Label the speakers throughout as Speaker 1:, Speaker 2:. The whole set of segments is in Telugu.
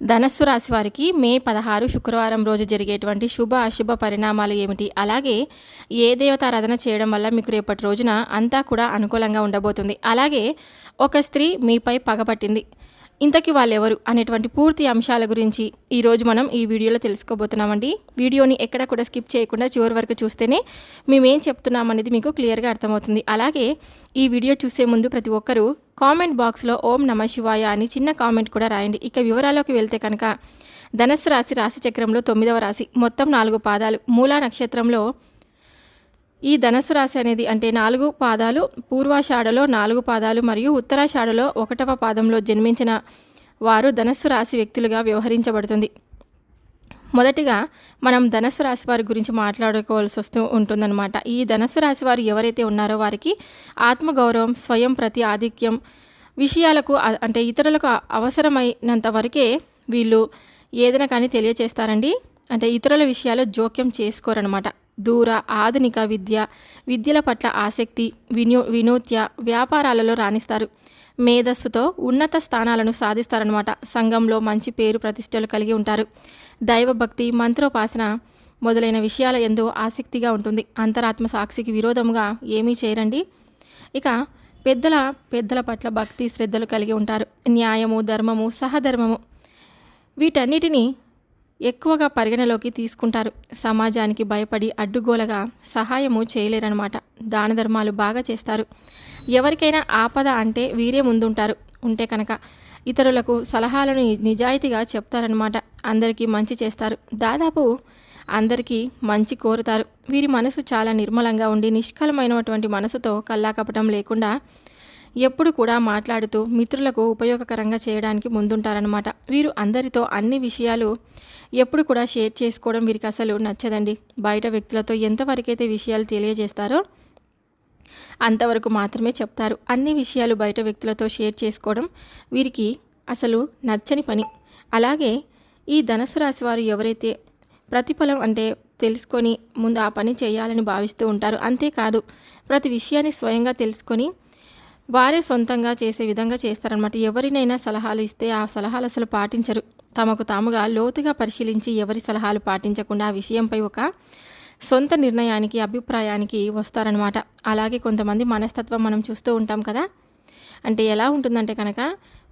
Speaker 1: ధనస్సు రాశి వారికి మే 16 శుక్రవారం రోజు జరిగేటువంటి శుభ అశుభ పరిణామాలు ఏమిటి, అలాగే ఏ దేవతారాధన చేయడం వల్ల మీకు రేపటి రోజున అంతా కూడా అనుకూలంగా ఉండబోతుంది, అలాగే ఒక స్త్రీ మీపై పగపట్టింది, ఇంతకీ వాళ్ళెవరు అనేటువంటి పూర్తి అంశాల గురించి ఈరోజు మనం ఈ వీడియోలో తెలుసుకోబోతున్నామండి. వీడియోని ఎక్కడ కూడా స్కిప్ చేయకుండా చివరి వరకు చూస్తేనే మేమేం చెప్తున్నాం అనేది మీకు క్లియర్గా అర్థమవుతుంది. అలాగే ఈ వీడియో చూసే ముందు ప్రతి ఒక్కరూ కామెంట్ బాక్స్లో ఓం నమ శివాయ అని చిన్న కామెంట్ కూడా రాయండి. ఇక వివరాల్లోకి వెళ్తే కనుక ధనస్సు రాశి చక్రంలో 9వ రాశి, మొత్తం 4 పాదాలు. మూలా నక్షత్రంలో ఈ ధనస్సు రాశి అనేది అంటే 4 పాదాలు, పూర్వాషాఢలో 4 పాదాలు మరియు ఉత్తరాషాఢలో 1వ పాదంలో జన్మించిన వారు ధనస్సు రాశి వ్యక్తులుగా వ్యవహరించబడుతుంది. మొదటిగా మనం ధనస్సు రాశి వారి గురించి మాట్లాడుకోవాల్సి వస్తూ ఉంటుందన్నమాట. ఈ ధనస్సు రాశి వారు ఎవరైతే ఉన్నారో వారికి ఆత్మగౌరవం, స్వయం ప్రతి ఆధిక్యం విషయాలకు అంటే ఇతరులకు అవసరమైనంత వరకే వీళ్ళు ఏదైనా కానీ తెలియచేస్తారండి. అంటే ఇతరుల విషయాల్లో జోక్యం చేసుకోరనమాట. దూర ఆధునిక విద్యల పట్ల ఆసక్తి, వినూత్య వ్యాపారాలలో రాణిస్తారు. మేధస్సుతో ఉన్నత స్థానాలను సాధిస్తారనమాట. సంఘంలో మంచి పేరు ప్రతిష్టలు కలిగి ఉంటారు. దైవభక్తి, మంత్రోపాసన మొదలైన విషయాల యందు ఆసక్తిగా ఉంటుంది. అంతరాత్మ సాక్షికి విరోధముగా ఏమీ చేయరండి. ఇక పెద్దల పట్ల భక్తి శ్రద్ధలు కలిగి ఉంటారు. న్యాయము, ధర్మము, సహధర్మము వీటన్నిటినీ ఎక్కువగా పరిగణలోకి తీసుకుంటారు. సమాజానికి భయపడి అడ్డుగోలగా సహాయము చేయలేరనమాట. దాన ధర్మాలు బాగా చేస్తారు. ఎవరికైనా ఆపద అంటే వీరే ముందుంటారు. ఉంటే కనుక ఇతరులకు సలహాలను నిజాయితీగా చెప్తారనమాట. అందరికీ మంచి చేస్తారు. దాదాపు అందరికీ మంచి కోరుతారు. వీరి మనసు చాలా నిర్మలంగా ఉండి నిష్కలమైనటువంటి మనసుతో కల్లాకపటం లేకుండా ఎప్పుడు కూడా మాట్లాడుతూ మిత్రులకు ఉపయోగకరంగా చేయడానికి ముందుంటారనమాట. వీరు అందరితో అన్ని విషయాలు ఎప్పుడు కూడా షేర్ చేసుకోవడం వీరికి అసలు నచ్చదండి. బయట వ్యక్తులతో ఎంతవరకైతే విషయాలు తెలియజేస్తారో అంతవరకు మాత్రమే చెప్తారు. అన్ని విషయాలు బయట వ్యక్తులతో షేర్ చేసుకోవడం వీరికి అసలు నచ్చని పని. అలాగే ఈ ధనస్సు రాశి వారు ఎవరైతే ప్రతిఫలం అంటే తెలుసుకొని ముందు ఆ పని చేయాలని భావిస్తూ ఉంటారు. అంతేకాదు ప్రతి విషయాన్ని స్వయంగా తెలుసుకొని వారే సొంతంగా చేసే విధంగా చేస్తారనమాట. ఎవరినైనా సలహాలు ఇస్తే ఆ సలహాలు అసలు పాటించరు. తమకు తాముగా లోతుగా పరిశీలించి ఎవరి సలహాలు పాటించకుండా ఆ విషయంపై ఒక సొంత నిర్ణయానికి, అభిప్రాయానికి వస్తారనమాట. అలాగే కొంతమంది మనస్తత్వం మనం చూస్తూ ఉంటాం కదా. అంటే ఎలా ఉంటుందంటే కనుక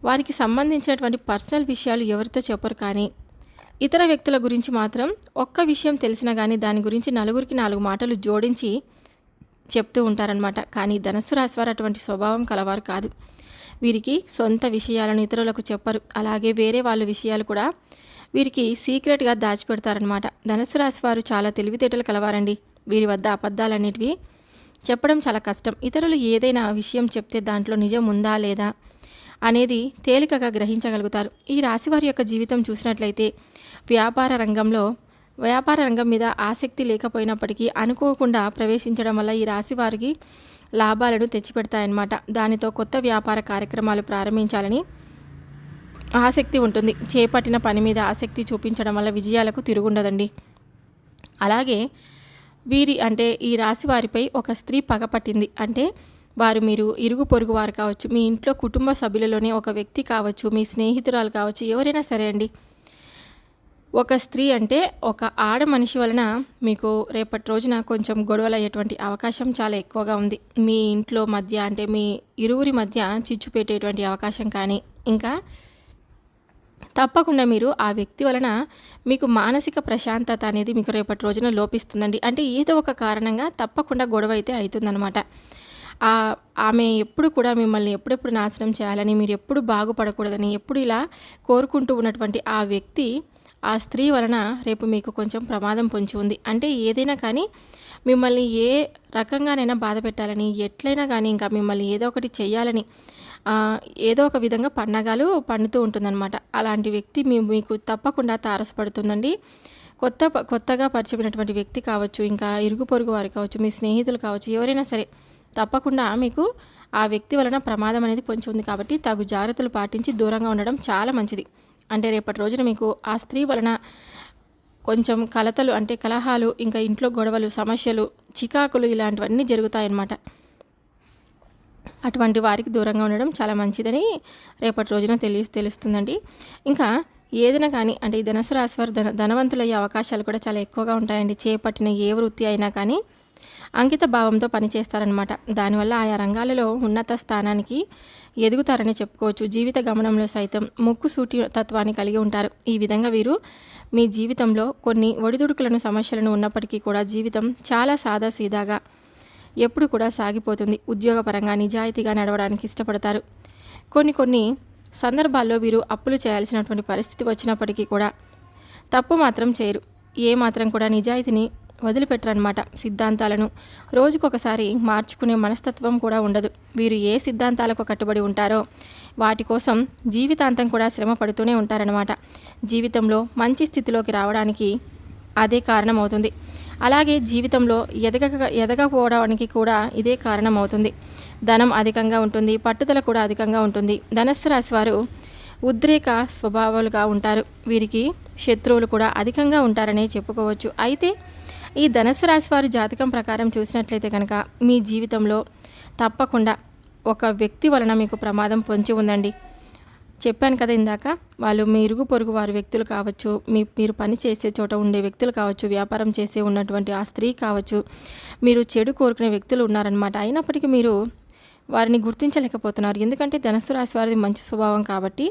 Speaker 1: వారికి సంబంధించినటువంటి పర్సనల్ విషయాలు ఎవరితో చెప్పరు, కానీ ఇతర వ్యక్తుల గురించి మాత్రం ఒక్క విషయం తెలిసినా కానీ దాని గురించి నలుగురికి 4 మాటలు జోడించి చెప్తూ ఉంటారనమాట. కానీ ధనస్సు రాశి వారు అటువంటి స్వభావం కలవారు కాదు. వీరికి సొంత విషయాలను ఇతరులకు చెప్పరు. అలాగే వేరే వాళ్ళ విషయాలు కూడా వీరికి సీక్రెట్గా దాచిపెడతారనమాట. ధనస్సు రాశి వారు చాలా తెలివితేటలు కలవారండి. వీరి వద్ద అబద్ధాలన్నిటివి చెప్పడం చాలా కష్టం. ఇతరులు ఏదైనా విషయం చెప్తే దాంట్లో నిజం ఉందా లేదా అనేది తేలికగా గ్రహించగలుగుతారు. ఈ రాశి వారి యొక్క జీవితం చూసినట్లయితే వ్యాపార రంగం మీద ఆసక్తి లేకపోయినప్పటికీ అనుకోకుండా ప్రవేశించడం వల్ల ఈ రాశి వారికి లాభాలను తెచ్చిపెడతాయన్నమాట. దానితో కొత్త వ్యాపార కార్యక్రమాలు ప్రారంభించాలని ఆసక్తి ఉంటుంది. చేపట్టిన పని మీద ఆసక్తి చూపించడం వల్ల విజయాలకు తిరుగుండదండి. అలాగే ఈ రాశి వారిపై ఒక స్త్రీ పగపట్టింది అంటే మీరు ఇరుగు పొరుగు వారు కావచ్చు, మీ ఇంట్లో కుటుంబ సభ్యులలోనే ఒక వ్యక్తి కావచ్చు, మీ స్నేహితురాలు కావచ్చు, ఎవరైనా సరే అండి. ఒక స్త్రీ అంటే ఒక ఆడ మనిషి వలన మీకు రేపటి రోజున కొంచెం గొడవలు అయ్యేటువంటి అవకాశం చాలా ఎక్కువగా ఉంది. మీ ఇంట్లో మధ్య అంటే మీ ఇరువురి మధ్య చిచ్చు పెట్టేటువంటి అవకాశం, కానీ ఇంకా తప్పకుండా మీరు ఆ వ్యక్తి వలన మీకు మానసిక ప్రశాంతత అనేది మీకు రేపటి రోజున లోపిస్తుందండి. అంటే ఏదో ఒక కారణంగా తప్పకుండా గొడవ అయితే అవుతుందన్నమాట. ఆమె ఎప్పుడు కూడా మిమ్మల్ని ఎప్పుడెప్పుడు నాశనం చేయాలని, మీరు ఎప్పుడు బాగుపడకూడదని ఎప్పుడు ఇలా కోరుకుంటూ ఉన్నటువంటి ఆ వ్యక్తి, ఆ స్త్రీ వలన రేపు మీకు కొంచెం ప్రమాదం పొంచి ఉంది. అంటే ఏదైనా కానీ మిమ్మల్ని ఏ రకంగానైనా బాధ పెట్టాలని, ఎట్లయినా కానీ ఇంకా మిమ్మల్ని ఏదో ఒకటి చెయ్యాలని ఏదో ఒక విధంగా పన్నాగాలు పన్నుతూ ఉంటుందన్నమాట. అలాంటి వ్యక్తి మీకు తప్పకుండా తారసపడుతుందండి. కొత్తగా పరిచయమైనటువంటి వ్యక్తి కావచ్చు, ఇంకా ఇరుగు పొరుగు వారు కావచ్చు, మీ స్నేహితులు కావచ్చు, ఎవరైనా సరే తప్పకుండా మీకు ఆ వ్యక్తి వలన ప్రమాదం అనేది పొంచి ఉంది. కాబట్టి తగు జాగ్రత్తలు పాటించి దూరంగా ఉండడం చాలా మంచిది. అంటే రేపటి రోజున మీకు ఆ స్త్రీ వలన కొంచెం కలహాలు, ఇంకా ఇంట్లో గొడవలు, సమస్యలు, చికాకులు ఇలాంటివన్నీ జరుగుతాయన్నమాట. అటువంటి వారికి దూరంగా ఉండడం చాలా మంచిదని రేపటి రోజున తెలుస్తుందండి. ఇంకా ఏదైనా కానీ అంటే ఈ ధనుసు రాశి వారు ధనవంతులయ్యే అవకాశాలు కూడా చాలా ఎక్కువగా ఉంటాయండి. చేపట్టిన ఏ వృత్తి అయినా కానీ అంకిత భావంతో పనిచేస్తారనమాట. దానివల్ల ఆయా రంగాలలో ఉన్నత స్థానానికి ఎదుగుతారని చెప్పుకోవచ్చు. జీవిత గమనంలో సైతం ముక్కుసూటి తత్వాన్ని కలిగి ఉంటారు. ఈ విధంగా వీరు మీ జీవితంలో కొన్ని ఒడిదుడుకులను సమస్యలను ఉన్నప్పటికీ కూడా జీవితం చాలా సాదాసీదాగా ఎప్పుడు కూడా సాగిపోతుంది. ఉద్యోగపరంగా నిజాయితీగా నడవడానికి ఇష్టపడతారు. కొన్ని సందర్భాల్లో వీరు అప్పులు చేయాల్సినటువంటి పరిస్థితి వచ్చినప్పటికీ కూడా తప్పు మాత్రం చేయరు. ఏ మాత్రం కూడా నిజాయితీని వదిలిపెట్టరనమాట. సిద్ధాంతాలను రోజుకొకసారి మార్చుకునే మనస్తత్వం కూడా ఉండదు. వీరు ఏ సిద్ధాంతాలకు కట్టుబడి ఉంటారో వాటి కోసం జీవితాంతం కూడా శ్రమ పడుతూనే ఉంటారనమాట. జీవితంలో మంచి స్థితిలోకి రావడానికి అదే కారణమవుతుంది. అలాగే జీవితంలో ఎదగకపోవడానికి కూడా ఇదే కారణమవుతుంది. ధనం అధికంగా ఉంటుంది, పట్టుదల కూడా అధికంగా ఉంటుంది. ధనుస్సు రాశి వారు ఉద్రేక స్వభావాలుగా ఉంటారు. వీరికి శత్రువులు కూడా అధికంగా ఉంటారనే చెప్పుకోవచ్చు. అయితే ఈ ధనుస్సు రాశి వారి జాతకం ప్రకారం చూసినట్లయితే కనుక మీ జీవితంలో తప్పకుండా ఒక వ్యక్తి వలన మీకు ప్రమాదం పొంచి ఉందండి. చెప్పాను కదా ఇందాక, వాళ్ళు మీ ఇరుగు పొరుగు వారి వ్యక్తులు కావచ్చు, మీరు పని చేసే చోట ఉండే వ్యక్తులు కావచ్చు, వ్యాపారం చేసే ఉన్నటువంటి ఆ స్త్రీ కావచ్చు, మీరు చెడు కోరుకునే వ్యక్తులు ఉన్నారనమాట. అయినప్పటికీ మీరు వారిని గుర్తించలేకపోతున్నారు. ఎందుకంటే ధనుస్సు రాశి వారిది మంచి స్వభావం కాబట్టి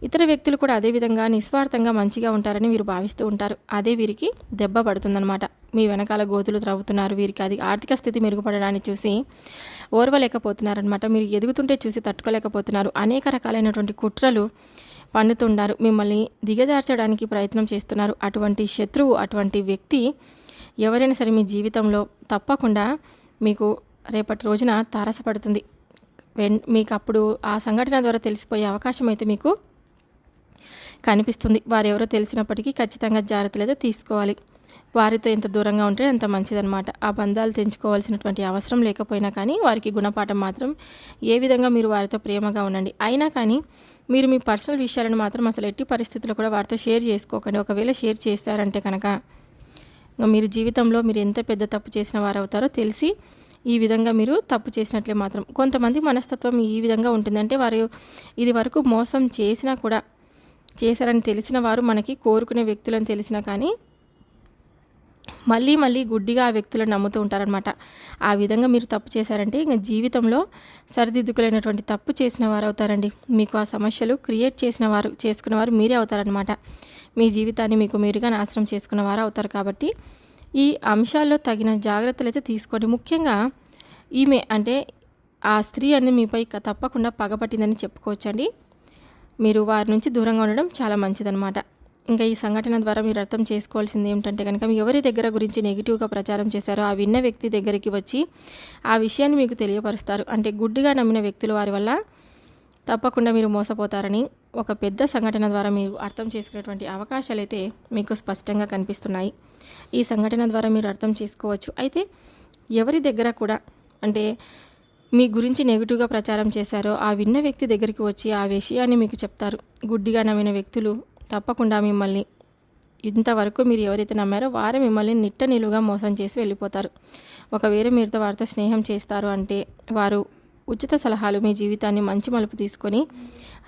Speaker 1: ఇతర వ్యక్తులు కూడా అదేవిధంగా నిస్వార్థంగా మంచిగా ఉంటారని వీరు భావిస్తూ ఉంటారు. అదే వీరికి దెబ్బ పడుతుందన్నమాట. మీ వెనకాల గోతులు త్రవ్వుతున్నారు. వీరికి అది ఆర్థిక స్థితి మెరుగుపడడాన్ని చూసి ఓర్వలేకపోతున్నారనమాట. మీరు ఎదుగుతుంటే చూసి తట్టుకోలేకపోతున్నారు. అనేక రకాలైనటువంటి కుట్రలు పన్నుతున్నారు. మిమ్మల్ని దిగజార్చడానికి ప్రయత్నం చేస్తున్నారు. అటువంటి శత్రువు, అటువంటి వ్యక్తి ఎవరైనా సరే మీ జీవితంలో తప్పకుండా మీకు రేపటి రోజున తారసపడుతుంది. మీకు అప్పుడు ఆ సంఘటన ద్వారా తెలిసిపోయే అవకాశం అయితే మీకు కనిపిస్తుంది. వారెవరో తెలిసినప్పటికీ ఖచ్చితంగా జాగ్రత్తలు అయితే తీసుకోవాలి. వారితో ఎంత దూరంగా ఉంటే అంత మంచిదన్నమాట. ఆ బంధాలు తెంచుకోవాల్సినటువంటి అవసరం లేకపోయినా కానీ వారికి గుణపాఠం మాత్రం ఏ విధంగా మీరు వారితో ప్రేమగా ఉండండి. అయినా కానీ మీరు మీ పర్సనల్ విషయాలను మాత్రం అసలు ఎట్టి పరిస్థితుల్లో కూడా వారితో షేర్ చేసుకోకండి. ఒకవేళ షేర్ చేస్తారంటే కనుక మీరు జీవితంలో మీరు ఎంత పెద్ద తప్పు చేసిన వారు అవుతారో తెలిసి ఈ విధంగా మీరు తప్పు చేసినట్లే మాత్రం. కొంతమంది మనస్తత్వం ఈ విధంగా ఉంటుందంటే వారు ఇది వరకు మోసం చేసినా కూడా చేశారని తెలిసిన వారు మనకి కోరుకునే వ్యక్తులను తెలిసినా కానీ మళ్ళీ గుడ్డిగా ఆ వ్యక్తులను నమ్ముతూ ఉంటారనమాట. ఆ విధంగా మీరు తప్పు చేశారంటే ఇంకా జీవితంలో సరిదిద్దుకులేనటువంటి తప్పు చేసిన వారు అవుతారండి. మీకు ఆ సమస్యలు క్రియేట్ చేసుకున్నవారు మీరే అవుతారనమాట. మీ జీవితాన్ని మీకు మీరుగా నాశనం చేసుకున్న వారు అవుతారు. కాబట్టి ఈ అంశాల్లో తగిన జాగ్రత్తలు అయితే తీసుకోండి. ముఖ్యంగా ఈమె అంటే ఆ స్త్రీ అని మీపై తప్పకుండా పగపట్టిందని చెప్పుకోవచ్చండి. మీరు వారి నుంచి దూరంగా ఉండడం చాలా మంచిదన్నమాట. ఇంకా ఈ సంఘటన ద్వారా మీరు అర్థం చేసుకోవాల్సింది ఏమిటంటే కనుక ఎవరి దగ్గర గురించి నెగిటివ్గా ప్రచారం చేశారో ఆ విన్న వ్యక్తి దగ్గరికి వచ్చి ఆ విషయాన్ని మీకు తెలియపరుస్తారు. అంటే గుడ్డిగా నమ్మిన వ్యక్తులు వారి వల్ల తప్పకుండా మీరు మోసపోతారని ఒక పెద్ద సంఘటన ద్వారా మీరు అర్థం చేసుకునేటువంటి అవకాశాలు అయితే మీకు స్పష్టంగా కనిపిస్తున్నాయి. ఈ సంఘటన ద్వారా మీరు అర్థం చేసుకోవచ్చు. అయితే ఎవరి దగ్గర కూడా అంటే మీ గురించి నెగిటివ్గా ప్రచారం చేశారో ఆ విన్న వ్యక్తి దగ్గరికి వచ్చి ఆ విషయాన్ని మీకు చెప్తారు. గుడ్డిగా నమ్మిన వ్యక్తులు తప్పకుండా మిమ్మల్ని ఇంతవరకు మీరు ఎవరైతే నమ్మారో వారే మిమ్మల్ని నిట్ట నిలువుగా మోసం చేసి వెళ్ళిపోతారు. ఒకవేళ మీరుతో వారితో స్నేహం చేస్తారు అంటే వారు ఉచిత సలహాలు మీ జీవితాన్ని మంచి మలుపు తీసుకొని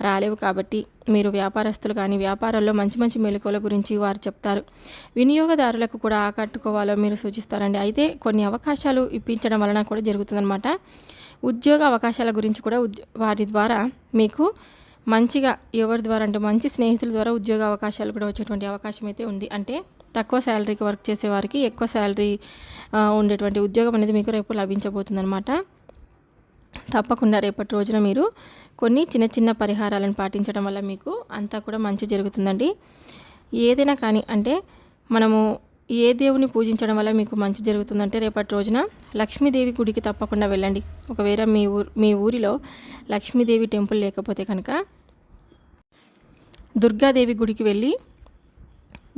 Speaker 1: రాలేవు. కాబట్టి మీరు వ్యాపారస్తులు కానీ వ్యాపారాల్లో మంచి మెలకువల గురించి వారు చెప్తారు. వినియోగదారులకు కూడా ఆకట్టుకోవాలో మీరు సూచిస్తారండి. అయితే కొన్ని అవకాశాలు ఇప్పించడం వలన కూడా జరుగుతుందన్నమాట. ఉద్యోగ అవకాశాల గురించి కూడా వారి ద్వారా మీకు మంచిగా ఎవరి ద్వారా అంటే మంచి స్నేహితుల ద్వారా ఉద్యోగ అవకాశాలు కూడా వచ్చేటువంటి అవకాశం అయితే ఉంది. అంటే తక్కువ శాలరీకి వర్క్ చేసేవారికి ఎక్కువ శాలరీ ఉండేటువంటి ఉద్యోగం అనేది మీకు రేపు లభించబోతుందన్నమాట. తప్పకుండా రేపటి రోజున మీరు కొన్ని చిన్న పరిహారాలను పాటించడం వల్ల మీకు అంతా కూడా మంచి జరుగుతుందండి. ఏదైనా కానీ అంటే మనము ఏ దేవుని పూజించడం వల్ల మీకు మంచి జరుగుతుందంటే రేపటి రోజున లక్ష్మీదేవి గుడికి తప్పకుండా వెళ్ళండి. ఒకవేళ మీ ఊరిలో లక్ష్మీదేవి టెంపుల్ లేకపోతే కనుక దుర్గాదేవి గుడికి వెళ్ళి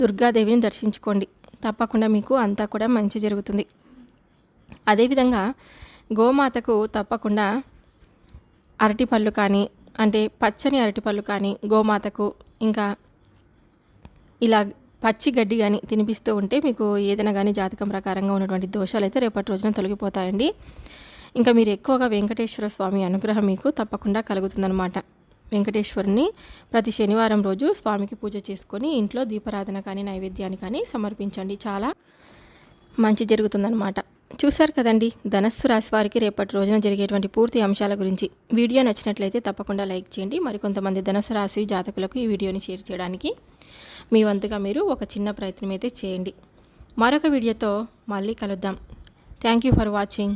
Speaker 1: దుర్గాదేవిని దర్శించుకోండి. తప్పకుండా మీకు అంతా కూడా మంచి జరుగుతుంది. అదేవిధంగా గోమాతకు తప్పకుండా అరటిపళ్ళు కానీ అంటే పచ్చని అరటిపళ్ళు కానీ గోమాతకు ఇంకా ఇలా పచ్చి గడ్డి కానీ తినిపిస్తూ ఉంటే మీకు ఏదైనా కానీ జాతకం ప్రకారంగా ఉన్నటువంటి దోషాలు అయితే రేపటి రోజున తొలగిపోతాయండి. ఇంకా మీరు ఎక్కువగా వెంకటేశ్వర స్వామి అనుగ్రహం మీకు తప్పకుండా కలుగుతుందన్నమాట. వెంకటేశ్వరుని ప్రతి శనివారం రోజు స్వామికి పూజ చేసుకొని ఇంట్లో దీపారాధన కానీ నైవేద్యాన్ని కానీ సమర్పించండి. చాలా మంచి జరుగుతుందన్నమాట. చూశారు కదండి ధనస్సు రాశి వారికి రేపటి రోజున జరిగేటువంటి పూర్తి అంశాల గురించి. వీడియో నచ్చినట్లయితే తప్పకుండా లైక్ చేయండి. మరికొంతమంది ధనస్సు రాశి జాతకులకు ఈ వీడియోని షేర్ చేయడానికి మీ వంతుగా మీరు ఒక చిన్న ప్రయత్నం అయితే చేయండి. మరొక వీడియోతో మళ్ళీ కలుద్దాం. Thank you for watching.